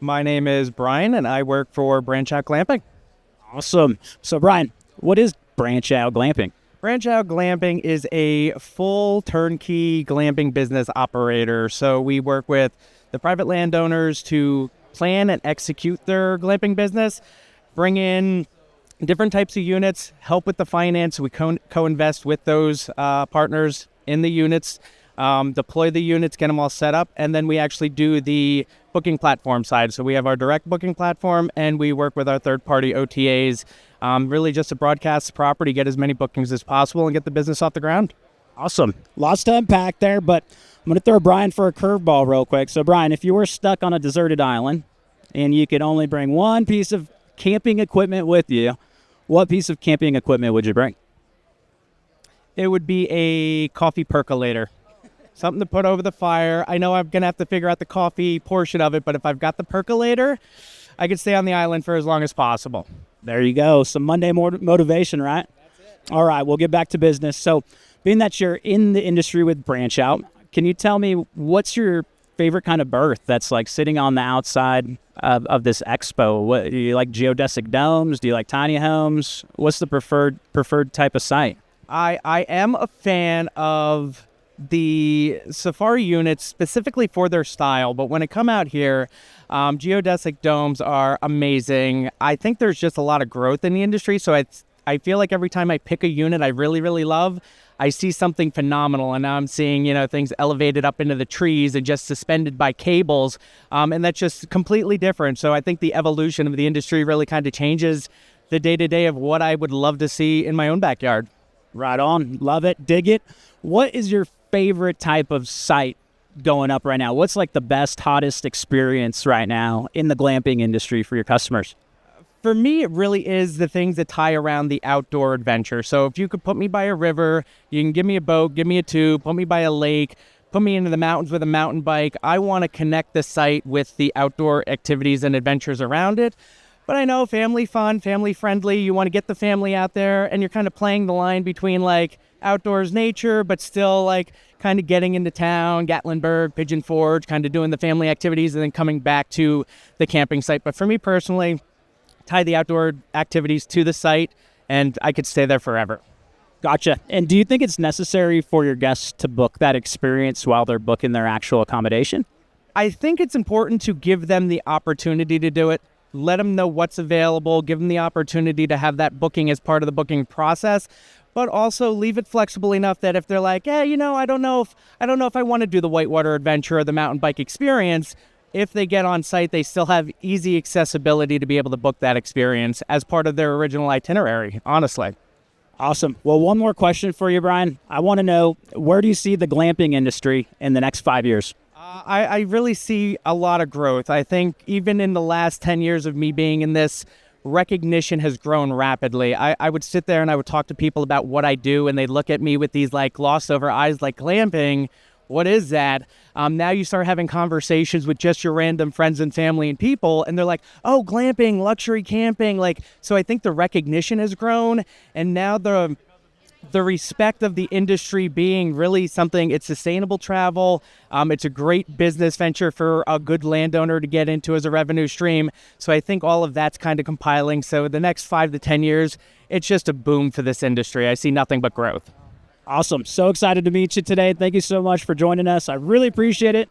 My name is Brian, and I work for Branch Out Glamping. Awesome. So, Brian, what is Branch Out Glamping? Branch Out Glamping is a full turnkey glamping business operator. So we work with the private landowners to plan and execute their glamping business, bring in different types of units, help with the finance. We co-invest with those partners in the units, deploy the units, get them all set up, and then we actually do the booking platform side. So we have our direct booking platform, and we work with our third-party OTAs, really just to broadcast the property, get as many bookings as possible, and get the business off the ground. Awesome. Lots to unpack there, but I'm going to throw Brian for a curveball real quick. So, Brian, if you were stuck on a deserted island and you could only bring one piece of camping equipment with you, what piece of camping equipment would you bring? It would be a coffee percolator. Something to put over the fire. I know I'm going to have to figure out the coffee portion of it, but if I've got the percolator, I could stay on the island for as long as possible. There you go. Some Monday motivation, right? That's it. All right, we'll get back to business. So, being that you're in the industry with Branch Out, can you tell me what's your favorite kind of berth that's like sitting on the outside of this expo? What, do you like geodesic domes? Do you like tiny homes? What's the preferred type of site? I am a fan of the safari units specifically for their style, but when it come out here, geodesic domes are amazing. I think there's just a lot of growth in the industry, so I feel like every time I pick a unit I really love, I see something phenomenal, and now I'm seeing things elevated up into the trees and just suspended by cables, and that's just completely different. So I think the evolution of the industry really kind of changes the day-to-day of what I would love to see in my own backyard. Right on. Love it. Dig it. What is your favorite type of site going up right now? What's like the best, hottest experience right now in the glamping industry for your customers? For me, it really is the things that tie around the outdoor adventure. So if you could put me by a river, you can give me a boat, give me a tube, put me by a lake, put me into the mountains with a mountain bike. I want to connect the site with the outdoor activities and adventures around it. But I know family fun, family friendly, you want to get the family out there, and you're kind of playing the line between like outdoors nature, but still like kind of getting into town, Gatlinburg, Pigeon Forge, kind of doing the family activities and then coming back to the camping site. But for me personally, tie the outdoor activities to the site, and I could stay there forever. Gotcha. And do you think it's necessary for your guests to book that experience while they're booking their actual accommodation? I think it's important to give them the opportunity to do it. Let them know what's available, give them the opportunity to have that booking as part of the booking process, but also leave it flexible enough that if they're like, I don't know if I want to do the whitewater adventure or the mountain bike experience, if they get on site, they still have easy accessibility to be able to book that experience as part of their original itinerary, honestly. Awesome. Well, one more question for you, Brian. I want to know, where do you see the glamping industry in the next 5 years? I really see a lot of growth. I think even in the last 10 years of me being in this, recognition has grown rapidly. I would sit there and I would talk to people about what I do, and they'd look at me with these like glossed over eyes like, glamping, what is that? Now you start having conversations with just your random friends and family and people, and they're like, oh, glamping, luxury camping. So I think the recognition has grown, and now the respect of the industry being really something, it's sustainable travel. It's a great business venture for a good landowner to get into as a revenue stream. So I think all of that's kind of compiling. So the next 5 to 10 years, it's just a boom for this industry. I see nothing but growth. Awesome. So excited to meet you today. Thank you so much for joining us. I really appreciate it.